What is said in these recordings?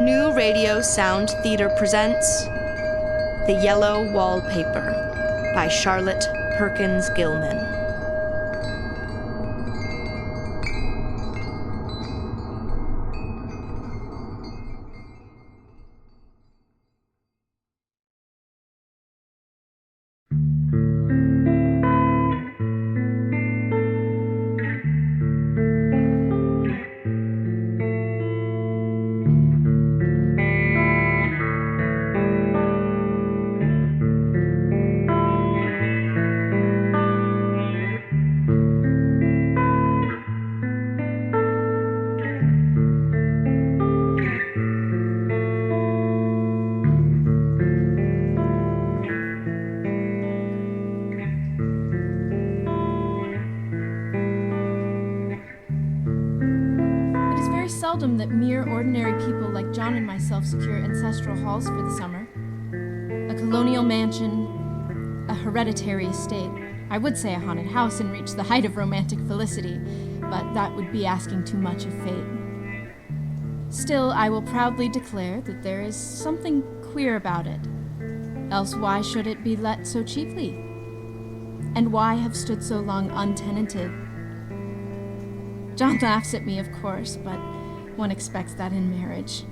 New Radio Sound Theater presents The Yellow Wallpaper by Charlotte Perkins Gilman. Seldom that mere ordinary people like John and myself secure ancestral halls for the summer. A colonial mansion, a hereditary estate. I would say a haunted house and reach the height of romantic felicity, but that would be asking too much of fate. Still, I will proudly declare that there is something queer about it. Else why should it be let so cheaply? And why have stood so long untenanted? John laughs at me, of course, but one expects that in marriage.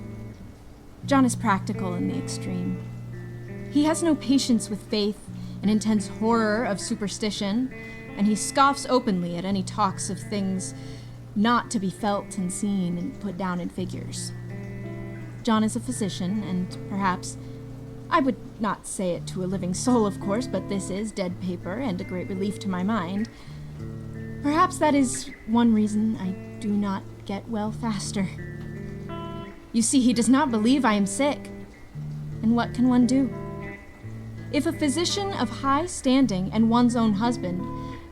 John is practical in the extreme. He has no patience with faith, an intense horror of superstition, and he scoffs openly at any talks of things not to be felt and seen and put down in figures. John is a physician, and perhaps, I would not say it to a living soul, of course, but this is dead paper and a great relief to my mind. Perhaps that is one reason I do not get well faster. You see, he does not believe I am sick. And what can one do? If a physician of high standing and one's own husband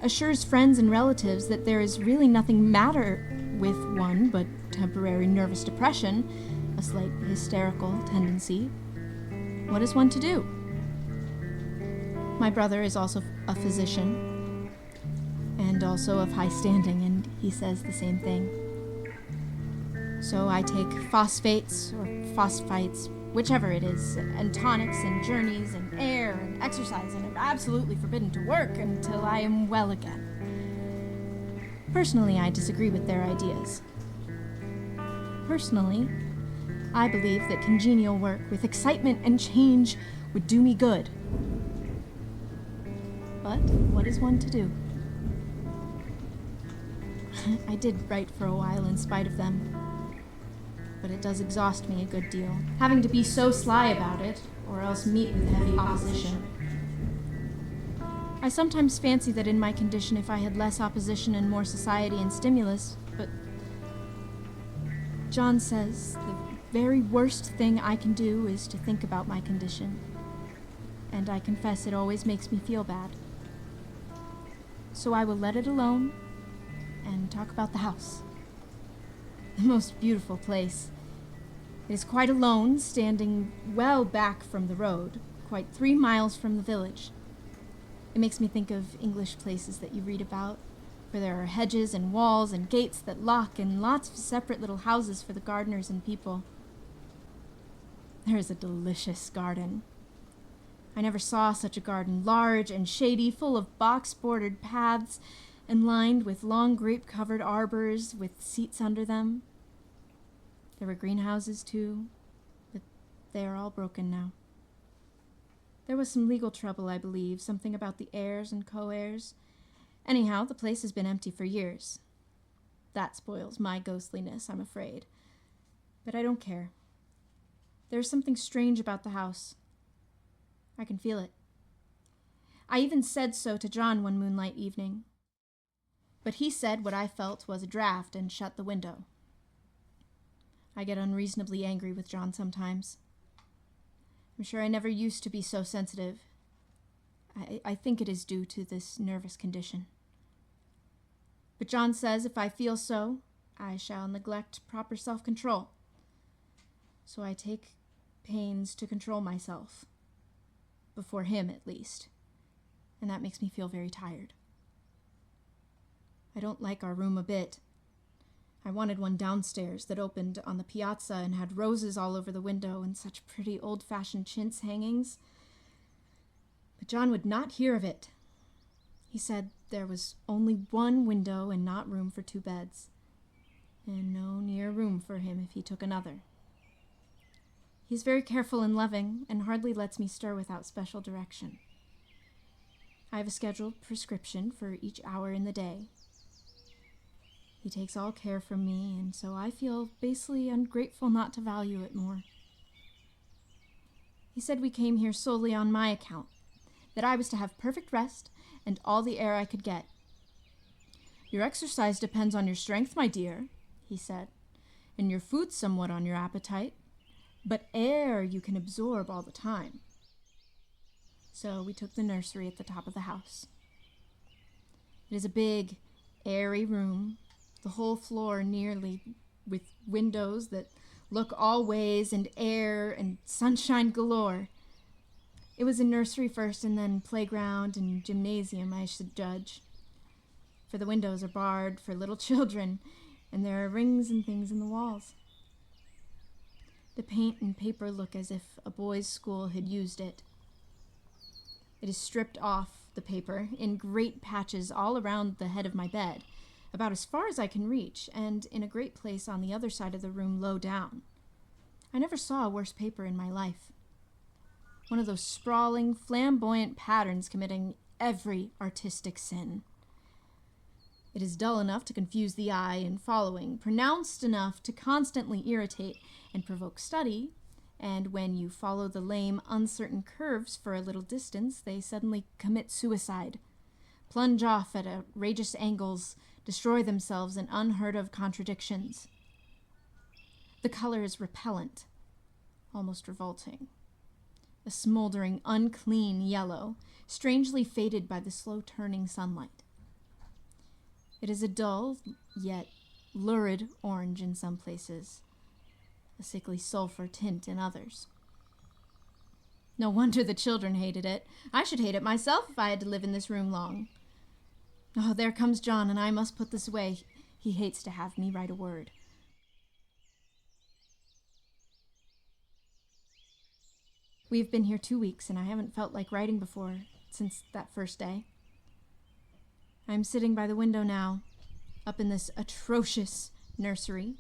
assures friends and relatives that there is really nothing matter with one but temporary nervous depression, a slight hysterical tendency, what is one to do? My brother is also a physician, and also of high standing, and he says the same thing. So I take phosphates or phosphites, whichever it is, and tonics and journeys and air and exercise, and am absolutely forbidden to work until I am well again. Personally, I disagree with their ideas. Personally, I believe that congenial work with excitement and change would do me good. But what is one to do? I did write for a while in spite of them, but it does exhaust me a good deal, having to be so sly about it, or else meet with heavy opposition. I sometimes fancy that in my condition, if I had less opposition and more society and stimulus, but John says the very worst thing I can do is to think about my condition, and I confess it always makes me feel bad. So I will let it alone and talk about the house. The most beautiful place. It is quite alone, standing well back from the road, quite 3 miles from the village. It makes me think of English places that you read about, where there are hedges and walls and gates that lock and lots of separate little houses for the gardeners and people. There is a delicious garden. I never saw such a garden, large and shady, full of box-bordered paths, and lined with long grape-covered arbors with seats under them. There were greenhouses, too, but they are all broken now. There was some legal trouble, I believe, something about the heirs and co-heirs. Anyhow, the place has been empty for years. That spoils my ghostliness, I'm afraid. But I don't care. There's something strange about the house. I can feel it. I even said so to John one moonlight evening. But he said what I felt was a draft and shut the window. I get unreasonably angry with John sometimes. I'm sure I never used to be so sensitive. I think it is due to this nervous condition. But John says if I feel so, I shall neglect proper self-control. So I take pains to control myself. Before him, at least. And that makes me feel very tired. I don't like our room a bit. I wanted one downstairs that opened on the piazza and had roses all over the window and such pretty old-fashioned chintz hangings. But John would not hear of it. He said there was only one window and not room for 2 beds, and no near room for him if he took another. He's very careful and loving and hardly lets me stir without special direction. I have a scheduled prescription for each hour in the day. He takes all care from me, and so I feel basely ungrateful not to value it more. He said we came here solely on my account, that I was to have perfect rest and all the air I could get. Your exercise depends on your strength, my dear, he said, and your food somewhat on your appetite, but air you can absorb all the time. So we took the nursery at the top of the house. It is a big, airy room, the whole floor nearly, with windows that look all ways and air and sunshine galore. It was a nursery first and then playground and gymnasium, I should judge. For the windows are barred for little children, and there are rings and things in the walls. The paint and paper look as if a boys' school had used it. It is stripped off, the paper, in great patches all around the head of my bed, about as far as I can reach, and in a great place on the other side of the room low down. I never saw a worse paper in my life. One of those sprawling, flamboyant patterns committing every artistic sin. It is dull enough to confuse the eye in following, pronounced enough to constantly irritate and provoke study, and when you follow the lame, uncertain curves for a little distance, they suddenly commit suicide, plunge off at outrageous angles, destroy themselves in unheard-of contradictions. The color is repellent, almost revolting. A smoldering, unclean yellow, strangely faded by the slow-turning sunlight. It is a dull, yet lurid orange in some places, a sickly sulphur tint in others. No wonder the children hated it. I should hate it myself if I had to live in this room long. Oh, there comes John, and I must put this away. He hates to have me write a word. We've been here 2 weeks, and I haven't felt like writing before since that first day. I'm sitting by the window now, up in this atrocious nursery,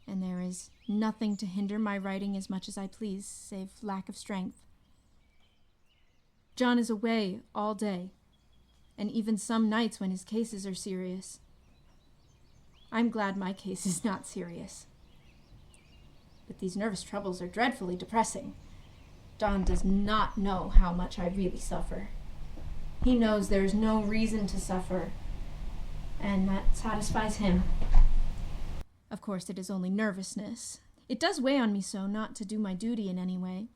and there is nothing to hinder my writing as much as I please, save lack of strength. John is away all day, and even some nights when his cases are serious. I'm glad my case is not serious. But these nervous troubles are dreadfully depressing. John does not know how much I really suffer. He knows there is no reason to suffer, and that satisfies him. Of course, it is only nervousness. It does weigh on me so not to do my duty in any way.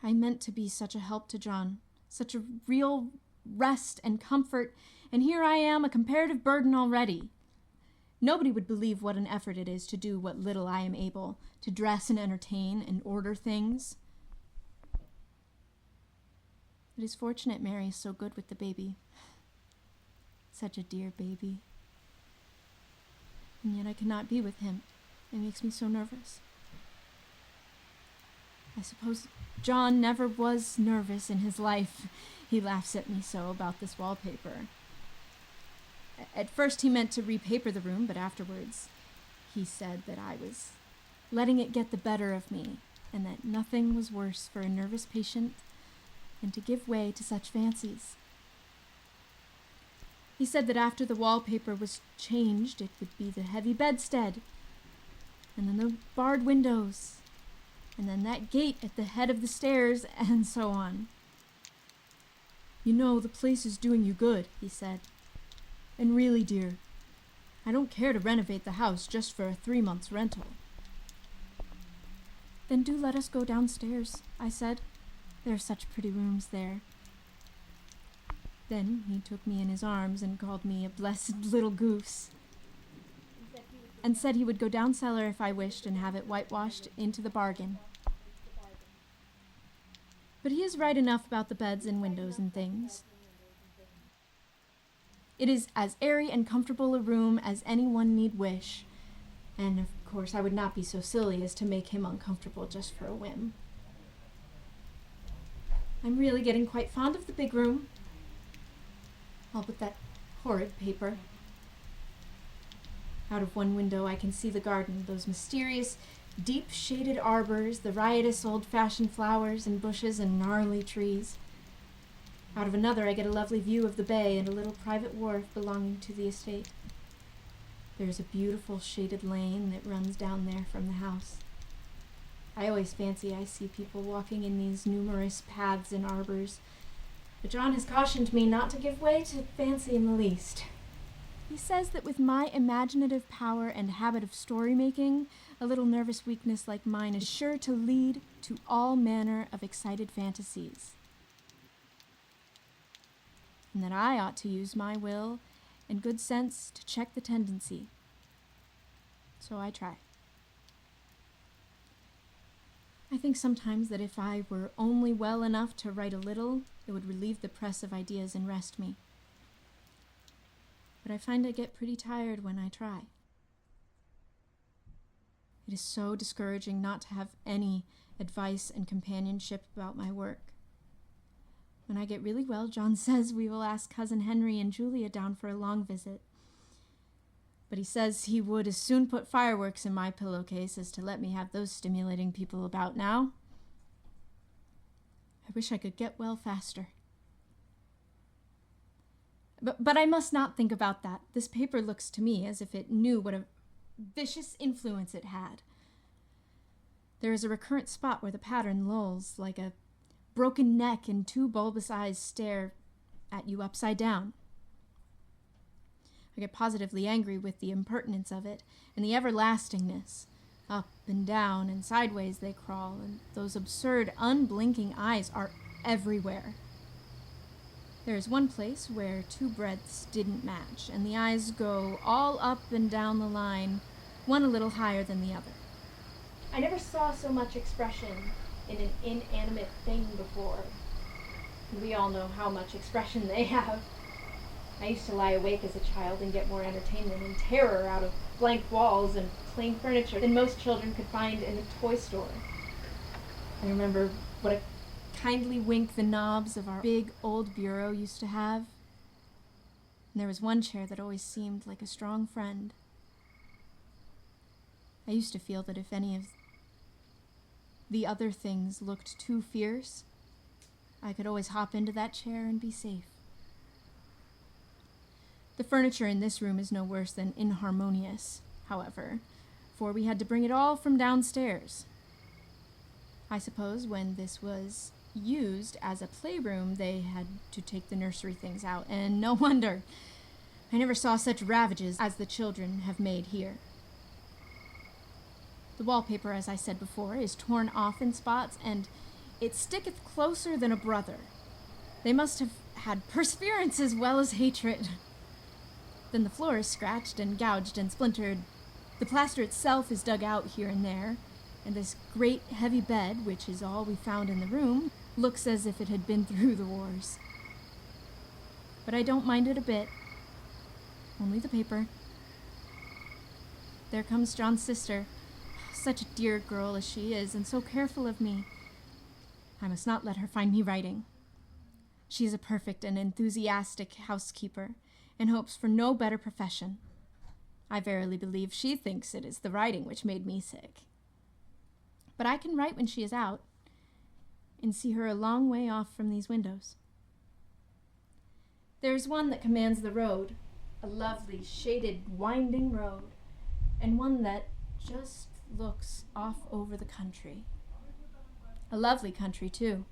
I meant to be such a help to John, such a real rest and comfort, and here I am, a comparative burden already. Nobody would believe what an effort it is to do what little I am able, to dress and entertain and order things. It is fortunate Mary is so good with the baby. Such a dear baby. And yet I cannot be with him. It makes me so nervous. I suppose John never was nervous in his life. He laughs at me so about this wallpaper. At first he meant to repaper the room, but afterwards he said that I was letting it get the better of me, and that nothing was worse for a nervous patient than to give way to such fancies. He said that after the wallpaper was changed, it would be the heavy bedstead, and then the barred windows, and then that gate at the head of the stairs, and so on. You know, the place is doing you good, he said. And really, dear, I don't care to renovate the house just for a 3 months rental. Then do let us go downstairs, I said. There are such pretty rooms there. Then he took me in his arms and called me a blessed little goose, and said he would go down cellar if I wished and have it whitewashed into the bargain. But he is right enough about the beds and windows and things. It is as airy and comfortable a room as anyone need wish, and of course I would not be so silly as to make him uncomfortable just for a whim. I'm really getting quite fond of the big room. All but that horrid paper. Out of one window I can see the garden, those mysterious, deep-shaded arbors, the riotous old-fashioned flowers and bushes and gnarly trees. Out of another I get a lovely view of the bay and a little private wharf belonging to the estate. There is a beautiful shaded lane that runs down there from the house. I always fancy I see people walking in these numerous paths and arbors, but John has cautioned me not to give way to fancy in the least. He says that with my imaginative power and habit of story-making, a little nervous weakness like mine is sure to lead to all manner of excited fantasies. And that I ought to use my will and good sense to check the tendency. So I try. I think sometimes that if I were only well enough to write a little, it would relieve the press of ideas and rest me. But I find I get pretty tired when I try. It is so discouraging not to have any advice and companionship about my work. When I get really well, John says we will ask Cousin Henry and Julia down for a long visit. But he says he would as soon put fireworks in my pillowcase as to let me have those stimulating people about now. I wish I could get well faster. But I must not think about that. This paper looks to me as if it knew what a vicious influence it had. There is a recurrent spot where the pattern lolls, like a broken neck and two bulbous eyes stare at you upside down. I get positively angry with the impertinence of it and the everlastingness. Up and down and sideways they crawl, and those absurd, unblinking eyes are everywhere. There is one place where two breadths didn't match, and the eyes go all up and down the line, one a little higher than the other. I never saw so much expression in an inanimate thing before. We all know how much expression they have. I used to lie awake as a child and get more entertainment and terror out of blank walls and plain furniture than most children could find in a toy store. I remember what a kindly wink the knobs of our big old bureau used to have. And there was one chair that always seemed like a strong friend. I used to feel that if any of the other things looked too fierce, I could always hop into that chair and be safe. The furniture in this room is no worse than inharmonious, however, for we had to bring it all from downstairs. I suppose when this was used as a playroom, they had to take the nursery things out, and no wonder. I never saw such ravages as the children have made here. The wallpaper, as I said before, is torn off in spots, and it sticketh closer than a brother. They must have had perseverance as well as hatred. Then the floor is scratched and gouged and splintered. The plaster itself is dug out here and there, and this great heavy bed, which is all we found in the room, looks as if it had been through the wars. But I don't mind it a bit. Only the paper. There comes John's sister. Such a dear girl as she is, and so careful of me. I must not let her find me writing. She is a perfect and enthusiastic housekeeper, and hopes for no better profession. I verily believe she thinks it is the writing which made me sick. But I can write when she is out, and see her a long way off from these windows. There is one that commands the road, a lovely, shaded, winding road, and one that just looks off over the country. A lovely country, too,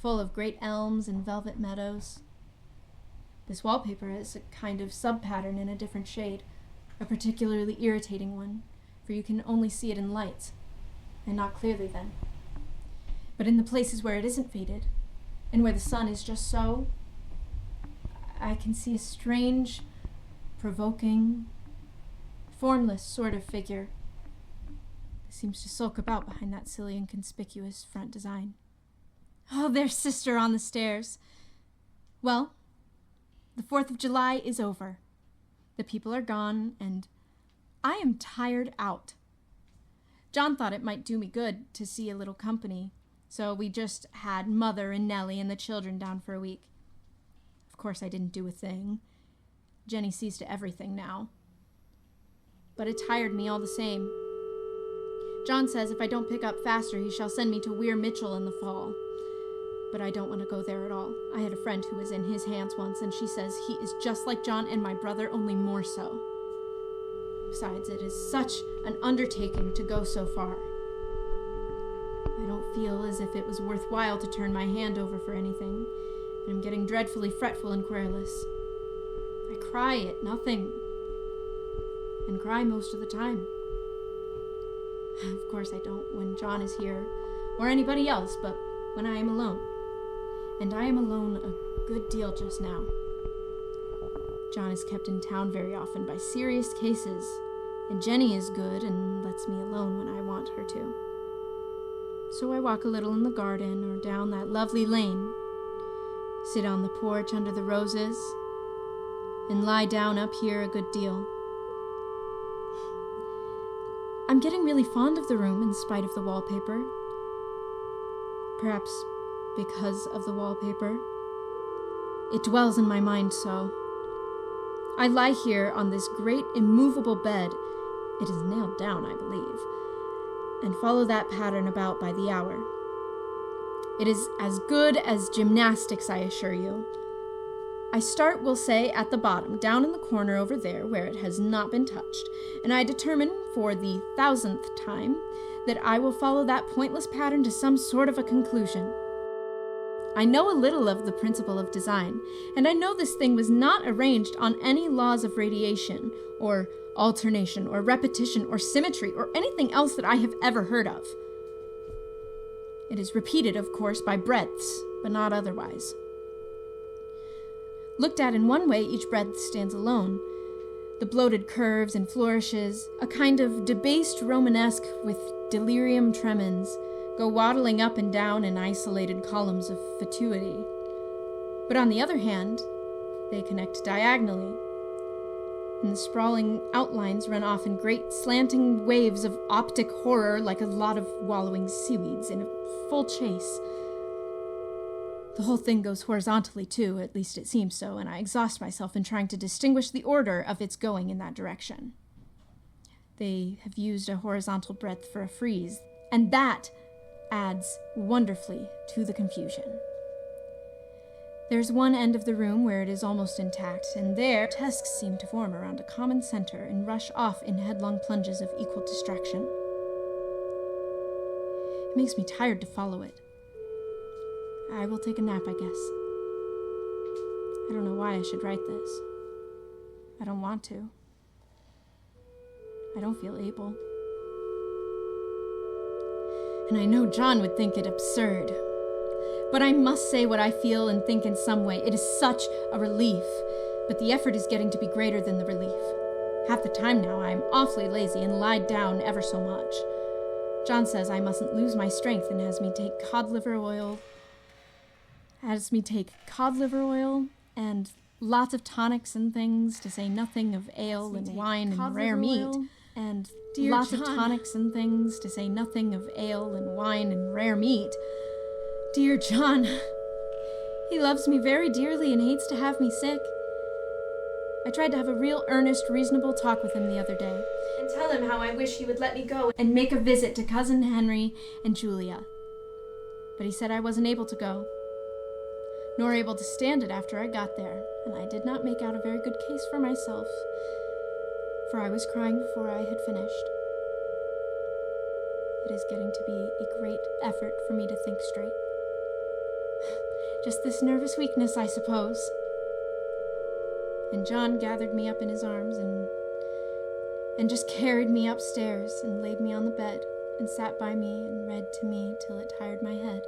full of great elms and velvet meadows. This wallpaper is a kind of sub-pattern in a different shade, a particularly irritating one, for you can only see it in lights, and not clearly then. But in the places where it isn't faded, and where the sun is just so, I can see a strange, provoking, formless sort of figure that seems to sulk about behind that silly and conspicuous front design. Oh, there's Sister on the stairs. Well, The 4th of July is over. The people are gone, and I am tired out. John thought it might do me good to see a little company, so we just had Mother and Nellie and the children down for a week. Of course, I didn't do a thing. Jenny sees to everything now. But it tired me all the same. John says if I don't pick up faster, he shall send me to Weir Mitchell in the fall. But I don't want to go there at all. I had a friend who was in his hands once, and she says he is just like John and my brother, only more so. Besides, it is such an undertaking to go so far. I don't feel as if it was worthwhile to turn my hand over for anything, and I'm getting dreadfully fretful and querulous. I cry at nothing, and cry most of the time. Of course I don't when John is here, or anybody else, but when I am alone. And I am alone a good deal just now. John is kept in town very often by serious cases, and Jenny is good and lets me alone when I want her to. So I walk a little in the garden or down that lovely lane, sit on the porch under the roses, and lie down up here a good deal. I'm getting really fond of the room in spite of the wallpaper. Perhaps because of the wallpaper. It dwells in my mind so. I lie here on this great immovable bed, it is nailed down, I believe, and follow that pattern about by the hour. It is as good as gymnastics, I assure you. I start, we'll say, at the bottom, down in the corner over there where it has not been touched, and I determine for the 1000th time that I will follow that pointless pattern to some sort of a conclusion. I know a little of the principle of design, and I know this thing was not arranged on any laws of radiation, or alternation, or repetition, or symmetry, or anything else that I have ever heard of. It is repeated, of course, by breadths, but not otherwise. Looked at in one way, each breadth stands alone. The bloated curves and flourishes, a kind of debased Romanesque with delirium tremens, go waddling up and down in isolated columns of fatuity. But on the other hand, they connect diagonally, and the sprawling outlines run off in great slanting waves of optic horror like a lot of wallowing seaweeds in a full chase. The whole thing goes horizontally, too, at least it seems so, and I exhaust myself in trying to distinguish the order of its going in that direction. They have used a horizontal breadth for a frieze, and that adds wonderfully to the confusion. There's one end of the room where it is almost intact, and there tusks seem to form around a common center and rush off in headlong plunges of equal distraction. It makes me tired to follow it. I will take a nap, I guess. I don't know why I should write this. I don't want to. I don't feel able. And I know John would think it absurd. But I must say what I feel and think in some way. It is such a relief. But the effort is getting to be greater than the relief. Half the time now I am awfully lazy and lie down ever so much. John says I mustn't lose my strength and has me take cod liver oil and lots of tonics and things, to say nothing of ale and wine and rare meat. And lots of tonics and things, to say nothing of ale and wine and rare meat. Dear John, he loves me very dearly and hates to have me sick. I tried to have a real earnest, reasonable talk with him the other day, and tell him how I wish he would let me go and make a visit to Cousin Henry and Julia. But he said I wasn't able to go, nor able to stand it after I got there, and I did not make out a very good case for myself, for I was crying before I had finished. It is getting to be a great effort for me to think straight. Just this nervous weakness, I suppose. And John gathered me up in his arms and just carried me upstairs and laid me on the bed and sat by me and read to me till it tired my head.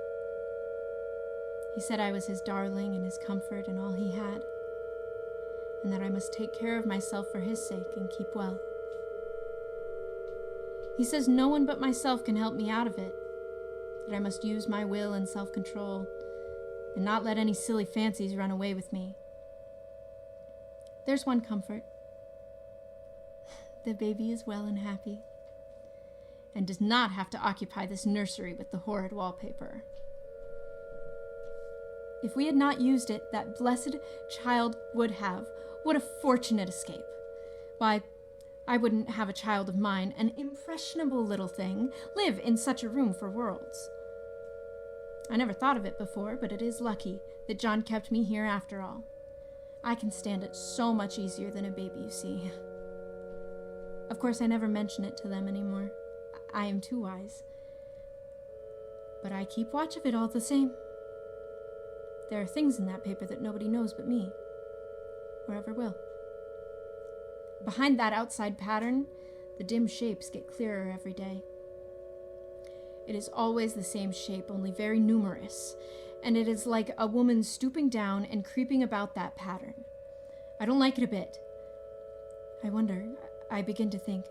He said I was his darling and his comfort and all he had, and that I must take care of myself for his sake and keep well. He says no one but myself can help me out of it, that I must use my will and self-control and not let any silly fancies run away with me. There's one comfort. The baby is well and happy, and does not have to occupy this nursery with the horrid wallpaper. If we had not used it, that blessed child would have. What a fortunate escape. Why, I wouldn't have a child of mine, an impressionable little thing, live in such a room for worlds. I never thought of it before, but it is lucky that John kept me here after all. I can stand it so much easier than a baby, you see. Of course, I never mention it to them anymore. I am too wise. But I keep watch of it all the same. There are things in that paper that nobody knows but me, or ever will. Behind that outside pattern, the dim shapes get clearer every day. It is always the same shape, only very numerous, and it is like a woman stooping down and creeping about that pattern. I don't like it a bit. I wonder, I begin to think,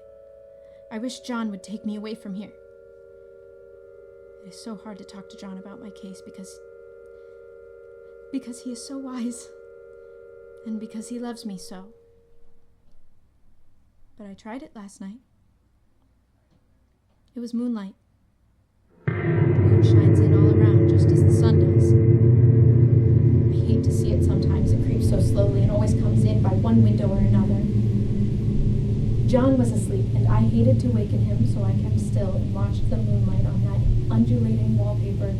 I wish John would take me away from here. It is so hard to talk to John about my case because he is so wise, and because he loves me so. But I tried it last night. It was moonlight. The moon shines in all around, just as the sun does. I hate to see it sometimes. It creeps so slowly and always comes in by one window or another. John was asleep, and I hated to waken him, so I kept still and watched the moonlight on that undulating wallpaper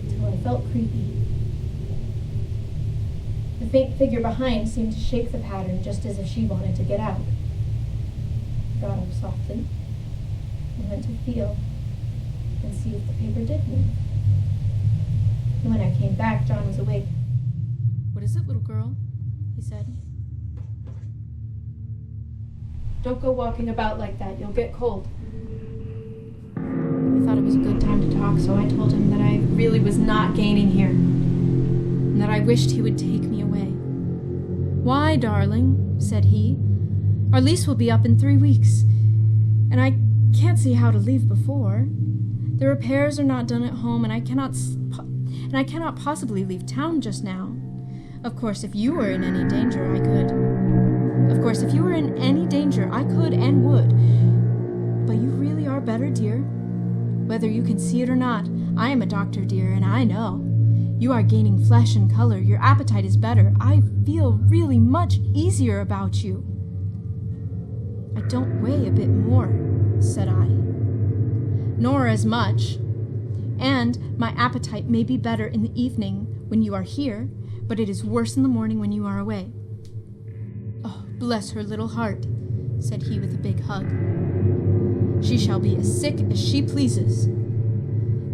till I felt creepy. The faint figure behind seemed to shake the pattern just as if she wanted to get out. I got up softly and went to feel and see if the paper did move. And when I came back, John was awake. "What is it, little girl?" he said. "Don't go walking about like that. You'll get cold." I thought it was a good time to talk, so I told him that I really was not gaining here, and that I wished he would take me away. "Why, darling?" said he. "Our lease will be up in 3 weeks, and I can't see how to leave before. The repairs are not done at home, and I cannot possibly leave town just now. Of course, if you were in any danger, I could. And would. But you really are better, dear. Whether you can see it or not, I am a doctor, dear, and I know. You are gaining flesh and color. Your appetite is better. I feel really much easier about you." "I don't weigh a bit more," said I. "Nor as much. And my appetite may be better in the evening when you are here, but it is worse in the morning when you are away." "Oh, bless her little heart," said he with a big hug. "She shall be as sick as she pleases.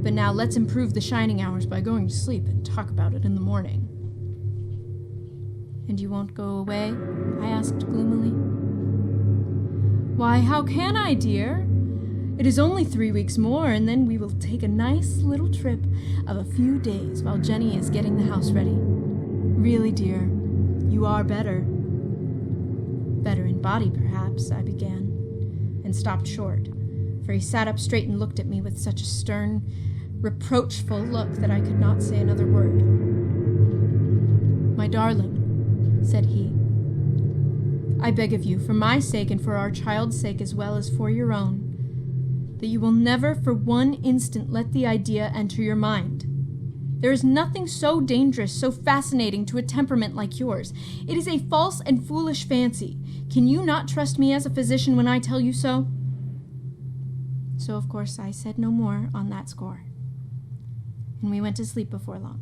But now let's improve the shining hours by going to sleep and talk about it in the morning." "And you won't go away?" I asked gloomily. "Why, how can I, dear? It is only 3 weeks more, and then we will take a nice little trip of a few days while Jenny is getting the house ready. Really, dear, you are better." "Better in body, perhaps," I began, and stopped short, for he sat up straight and looked at me with such a stern, reproachful look that I could not say another word. "My darling," said he, "I beg of you, for my sake and for our child's sake as well as for your own, that you will never for one instant let the idea enter your mind. There is nothing so dangerous, so fascinating to a temperament like yours. It is a false and foolish fancy. Can you not trust me as a physician when I tell you so?" So, of course, I said no more on that score, and we went to sleep before long.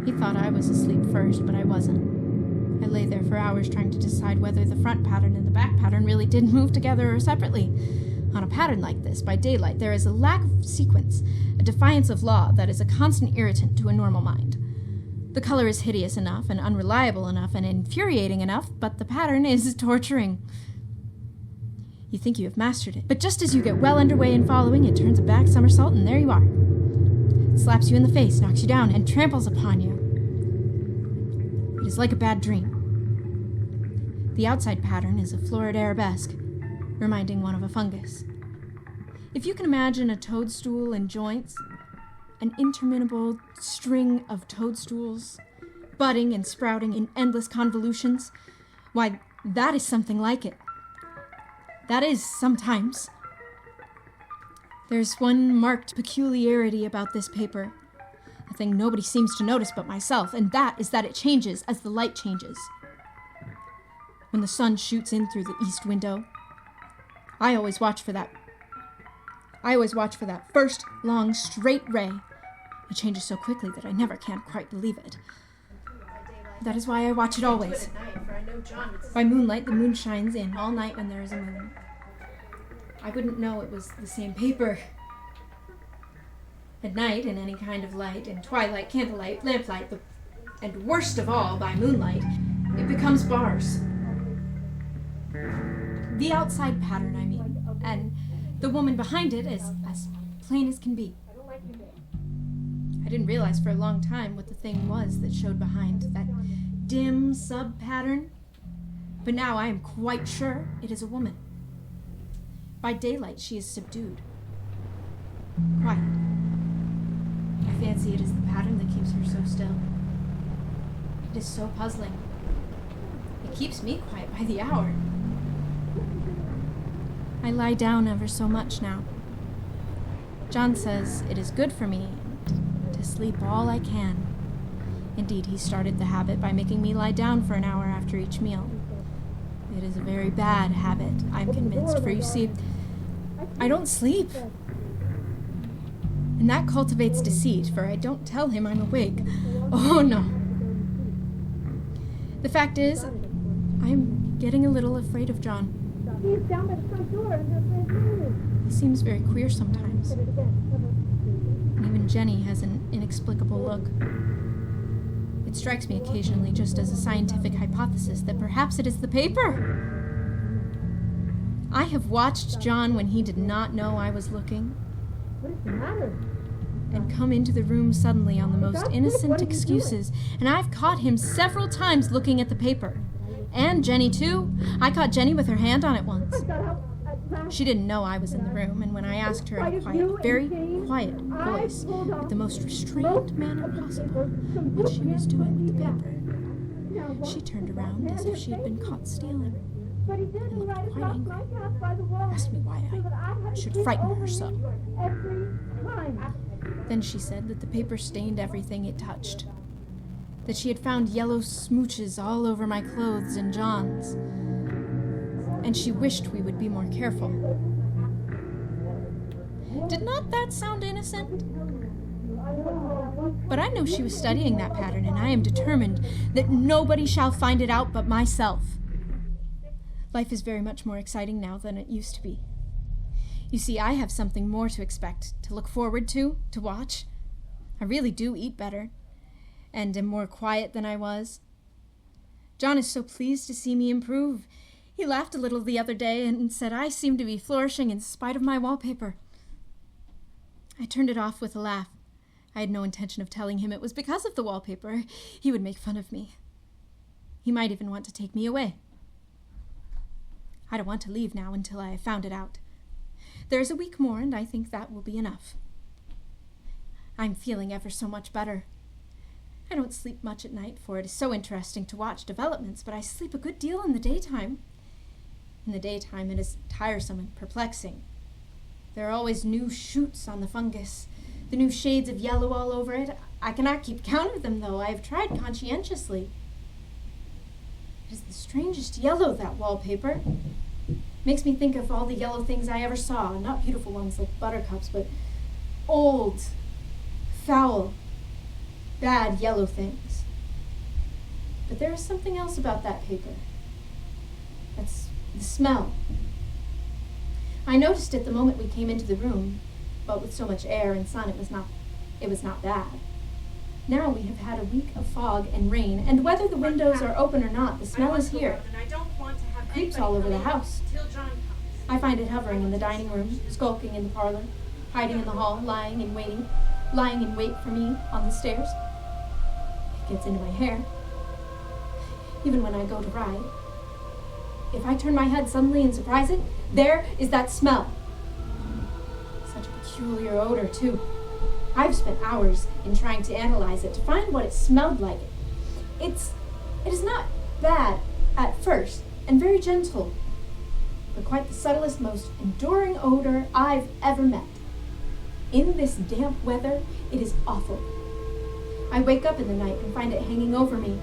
He thought I was asleep first, but I wasn't. I lay there for hours trying to decide whether the front pattern and the back pattern really did move together or separately. On a pattern like this, by daylight, there is a lack of sequence, a defiance of law that is a constant irritant to a normal mind. The color is hideous enough and unreliable enough and infuriating enough, but the pattern is torturing. You think you have mastered it, but just as you get well underway in following, it turns a back somersault, and there you are. It slaps you in the face, knocks you down, and tramples upon you. It is like a bad dream. The outside pattern is a florid arabesque, reminding one of a fungus. If you can imagine a toadstool in joints, an interminable string of toadstools, budding and sprouting in endless convolutions. Why, that is something like it. That is, sometimes. There's one marked peculiarity about this paper, a thing nobody seems to notice but myself, and that is that it changes as the light changes. When the sun shoots in through the east window, I always watch for that first long, straight ray. It changes so quickly that I never can quite believe it. That is why I watch it always. By moonlight, the moon shines in all night when there is a moon. I wouldn't know it was the same paper. At night, in any kind of light, in twilight, candlelight, lamplight, and worst of all, by moonlight, it becomes bars. The outside pattern, I mean, and the woman behind it is as plain as can be. I didn't realize for a long time what the thing was that showed behind that dim sub-pattern, but now I am quite sure it is a woman. By daylight, she is subdued, quiet. I fancy it is the pattern that keeps her so still. It is so puzzling. It keeps me quiet by the hour. I lie down ever so much now. John says it is good for me to sleep all I can. Indeed, he started the habit by making me lie down for an hour after each meal. It is a very bad habit, I'm convinced, for you see, I don't sleep. And that cultivates deceit, for I don't tell him I'm awake. Oh, no. The fact is, I'm getting a little afraid of John. He's down by the front door and her friend's room. He seems very queer sometimes. And even Jenny has an inexplicable look. It strikes me occasionally just as a scientific hypothesis that perhaps it is the paper. I have watched John when he did not know I was looking, What is the matter? and come into the room suddenly on the most innocent excuses, and I've caught him several times looking at the paper. And Jenny, too. I caught Jenny with her hand on it once. She didn't know I was in the room, and when I asked her in a quiet, very quiet voice, with the most restrained manner possible, what she was doing with the paper, she turned around as if she had been caught stealing, and looked quite angry. Asked me why I should frighten her so. Then she said that the paper stained everything it touched, that she had found yellow smooches all over my clothes and John's, and she wished we would be more careful. Did not that sound innocent? But I know she was studying that pattern, and I am determined that nobody shall find it out but myself. Life is very much more exciting now than it used to be. You see, I have something more to expect, to look forward to watch. I really do eat better, and am more quiet than I was. John is so pleased to see me improve. He laughed a little the other day and said I seemed to be flourishing in spite of my wallpaper. I turned it off with a laugh. I had no intention of telling him it was because of the wallpaper. He would make fun of me. He might even want to take me away. I don't want to leave now until I have found it out. There's a week more, and I think that will be enough. I'm feeling ever so much better. I don't sleep much at night, for it is so interesting to watch developments, but I sleep a good deal in the daytime. In the daytime, it is tiresome and perplexing. There are always new shoots on the fungus, the new shades of yellow all over it. I cannot keep count of them, though. I have tried conscientiously. It is the strangest yellow, that wallpaper. Makes me think of all the yellow things I ever saw, not beautiful ones like buttercups, but old, foul, bad yellow things. But there is something else about that paper. That's the smell. I noticed it the moment we came into the room, but with so much air and sun it was not bad. Now we have had a week of fog and rain, and whether the windows are open or not, the smell is here. It creeps all over the house. I find it hovering in the dining room, skulking in the parlor, hiding in the hall, lying in wait for me on the stairs. It gets into my hair. Even when I go to ride. If I turn my head suddenly and surprise it, there is that smell. Such a peculiar odor, too. I've spent hours in trying to analyze it, to find what it smelled like. It is not bad at first, and very gentle, but quite the subtlest, most enduring odor I've ever met. In this damp weather, it is awful. I wake up in the night and find it hanging over me.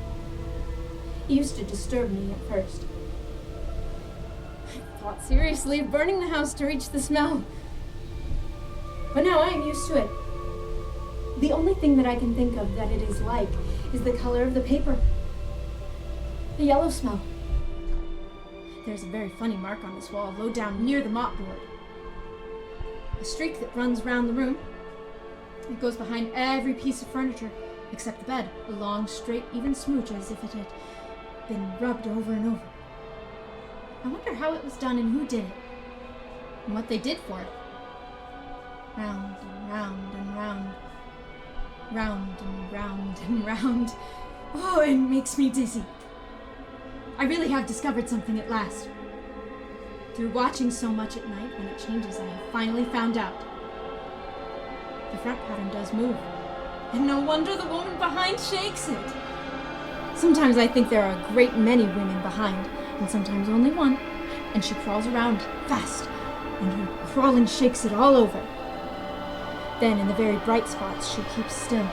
It used to disturb me at first. I thought seriously of burning the house to reach the smell. But now I am used to it. The only thing that I can think of that it is like is the color of the paper. The yellow smell. There's a very funny mark on this wall, low down near the mopboard. A streak that runs round the room. It goes behind every piece of furniture, except the bed, a long, straight, even smooch as if it had been rubbed over and over. I wonder how it was done and who did it, and what they did for it. Round and round and round. Round and round and round. Oh, it makes me dizzy. I really have discovered something at last. Through watching so much at night, when it changes, I have finally found out. The front pattern does move, and no wonder the woman behind shakes it. Sometimes I think there are a great many women behind, and sometimes only one, and she crawls around fast, and her crawling shakes it all over. Then in the very bright spots, she keeps still,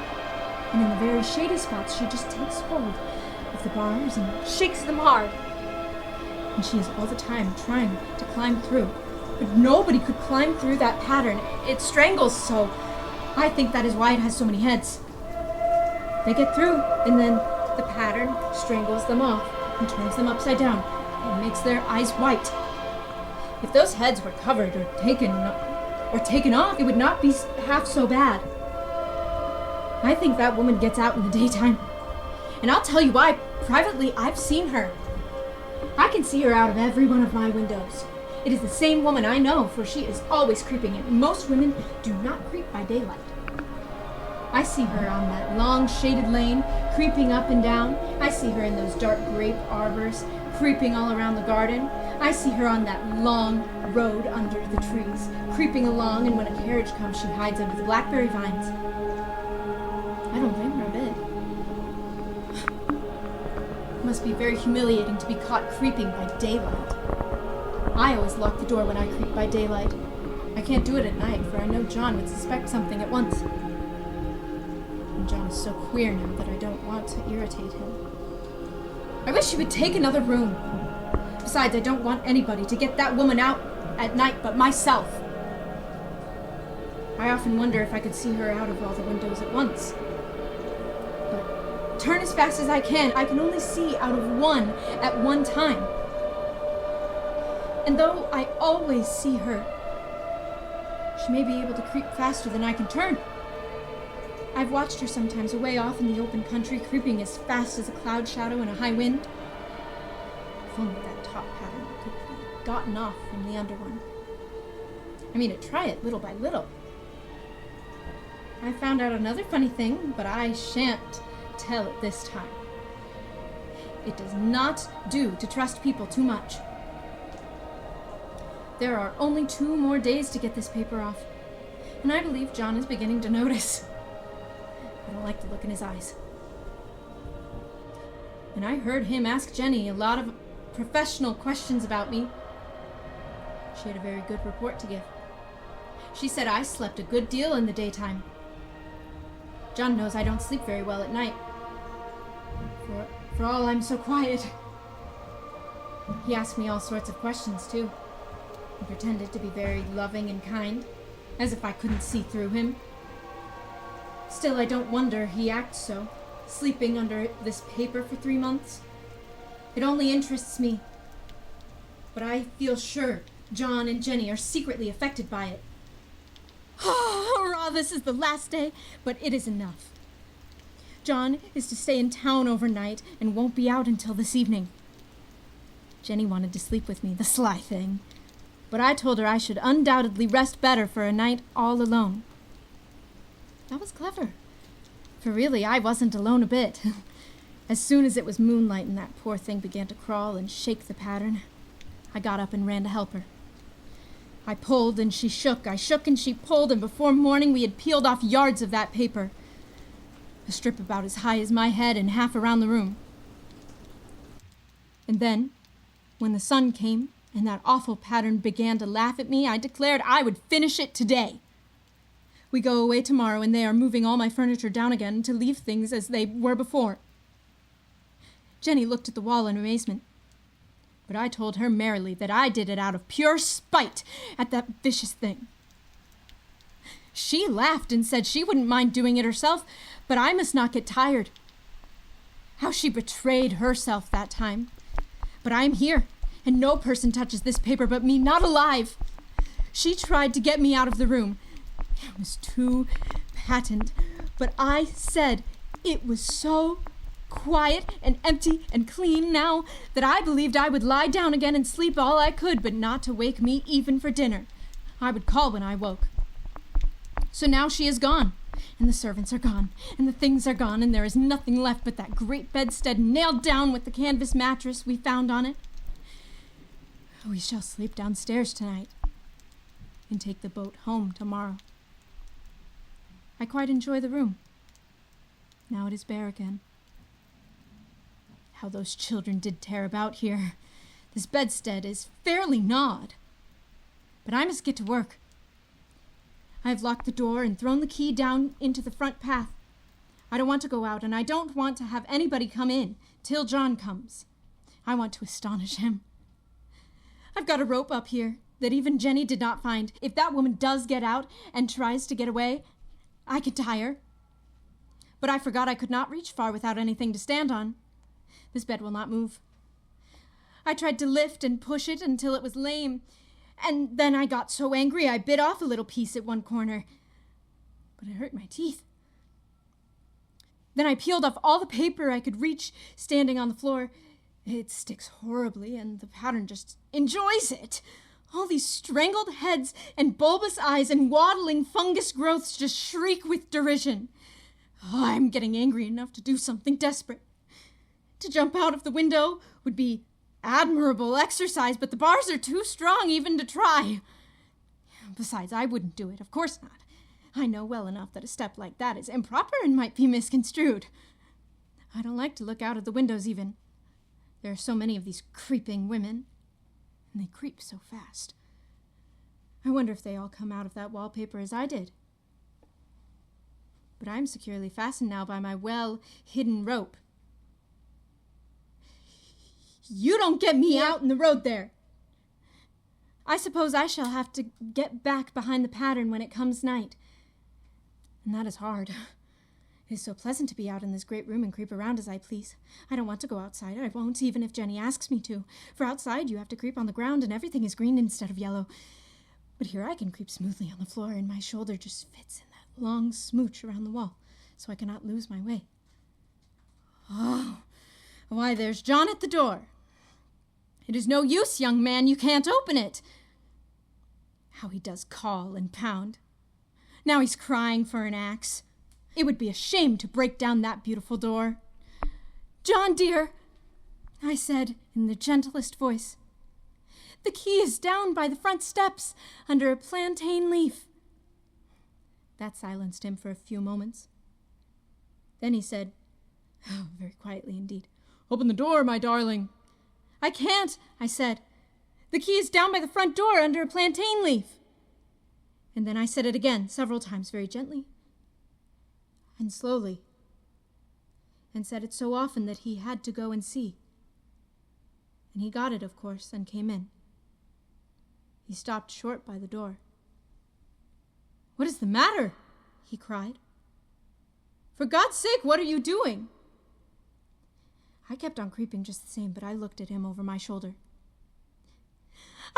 and in the very shady spots, she just takes hold of the bars and shakes them hard. And she is all the time trying to climb through, but nobody could climb through that pattern. It strangles so. I think that is why it has so many heads. They get through, and then the pattern strangles them off and turns them upside down and makes their eyes white. If those heads were covered or taken off, it would not be half so bad. I think that woman gets out in the daytime. And I'll tell you why. Privately, I've seen her. I can see her out of every one of my windows. It is the same woman I know, for she is always creeping, and most women do not creep by daylight. I see her on that long shaded lane, creeping up and down. I see her in those dark grape arbors, creeping all around the garden. I see her on that long road under the trees, creeping along, and when a carriage comes, she hides under the blackberry vines. I don't blame her a bit. It must be very humiliating to be caught creeping by daylight. I always lock the door when I creep by daylight. I can't do it at night, for I know John would suspect something at once. And John is so queer now that I don't want to irritate him. I wish he would take another room. Besides, I don't want anybody to get that woman out at night but myself. I often wonder if I could see her out of all the windows at once. But turn as fast as I can only see out of one at one time. And though I always see her, she may be able to creep faster than I can turn. I've watched her sometimes away off in the open country, creeping as fast as a cloud shadow in a high wind. If only that top pattern could be gotten off from the under one. I mean, to try it little by little. I found out another funny thing, but I shan't tell it this time. It does not do to trust people too much. There are only 2 more days to get this paper off, and I believe John is beginning to notice. I don't like the look in his eyes. And I heard him ask Jenny a lot of professional questions about me. She had a very good report to give. She said I slept a good deal in the daytime. John knows I don't sleep very well at night. For all I'm so quiet. He asked me all sorts of questions, too. He pretended to be very loving and kind, as if I couldn't see through him. Still, I don't wonder he acts so, sleeping under this paper for 3 months. It only interests me. But I feel sure John and Jenny are secretly affected by it. Hurrah, this is the last day, but it is enough. John is to stay in town overnight and won't be out until this evening. Jenny wanted to sleep with me, the sly thing. But I told her I should undoubtedly rest better for a night all alone. That was clever, for really I wasn't alone a bit. As soon as it was moonlight and that poor thing began to crawl and shake the pattern, I got up and ran to help her. I pulled and she shook, I shook and she pulled, and before morning we had peeled off yards of that paper. A strip about as high as my head and half around the room. And then, when the sun came and that awful pattern began to laugh at me, I declared I would finish it today. We go away tomorrow, and they are moving all my furniture down again to leave things as they were before. Jenny looked at the wall in amazement, but I told her merrily that I did it out of pure spite at that vicious thing. She laughed and said she wouldn't mind doing it herself, but I must not get tired. How she betrayed herself that time. But I am here, and no person touches this paper but me, not alive. She tried to get me out of the room. It was too patent, but I said it was so quiet and empty and clean now that I believed I would lie down again and sleep all I could, but not to wake me even for dinner. I would call when I woke. So now she is gone, and the servants are gone, and the things are gone, and there is nothing left but that great bedstead nailed down with the canvas mattress we found on it. We shall sleep downstairs tonight and take the boat home tomorrow. I quite enjoy the room. Now it is bare again. How those children did tear about here. This bedstead is fairly gnawed. But I must get to work. I have locked the door and thrown the key down into the front path. I don't want to go out, and I don't want to have anybody come in till John comes. I want to astonish him. I've got a rope up here that even Jenny did not find. If that woman does get out and tries to get away, I could tie her. But I forgot I could not reach far without anything to stand on. This bed will not move. I tried to lift and push it until it was lame, and then I got so angry I bit off a little piece at one corner. But it hurt my teeth. Then I peeled off all the paper I could reach standing on the floor. It sticks horribly, and the pattern just enjoys it. All these strangled heads and bulbous eyes and waddling fungus growths just shriek with derision. Oh, I'm getting angry enough to do something desperate. To jump out of the window would be admirable exercise, but the bars are too strong even to try. Besides, I wouldn't do it, of course not. I know well enough that a step like that is improper and might be misconstrued. I don't like to look out of the windows even. There are so many of these creeping women, and they creep so fast. I wonder if they all come out of that wallpaper as I did. But I'm securely fastened now by my well-hidden rope. You don't get me out in the road there. I suppose I shall have to get back behind the pattern when it comes night. And that is hard. It is so pleasant to be out in this great room and creep around as I please. I don't want to go outside. I won't, even if Jenny asks me to. For outside you have to creep on the ground and everything is green instead of yellow. But here I can creep smoothly on the floor, and my shoulder just fits in that long smooch around the wall, so I cannot lose my way. Oh, why, there's John at the door. It is no use, young man, you can't open it. How he does call and pound. Now he's crying for an axe. It would be a shame to break down that beautiful door. John, dear, I said in the gentlest voice, the key is down by the front steps under a plantain leaf. That silenced him for a few moments. Then he said, oh, very quietly indeed, open the door, my darling. I can't, I said. The key is down by the front door under a plantain leaf. And then I said it again, several times, very gently and slowly, and said it so often that he had to go and see. And he got it, of course, and came in. He stopped short by the door. What is the matter? He cried. For God's sake, what are you doing? I kept on creeping just the same, but I looked at him over my shoulder.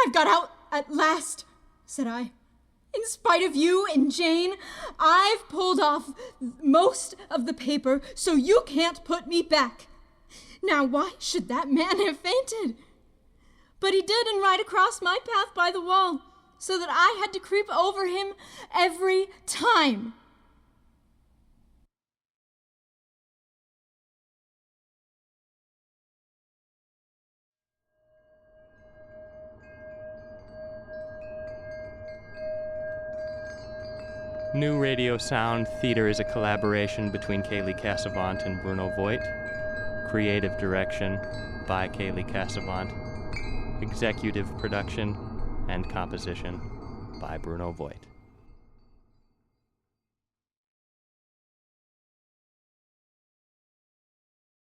I've got out at last, said I. In spite of you and Jane, I've pulled off most of the paper, so you can't put me back. Now, why should that man have fainted? But he did, and right across my path by the wall, so that I had to creep over him every time. New Radio Sound Theater is a collaboration between Kaeleigh Casavant and Bruno Voigt. Creative direction by Kaeleigh Casavant. Executive production and composition by Bruno Voigt.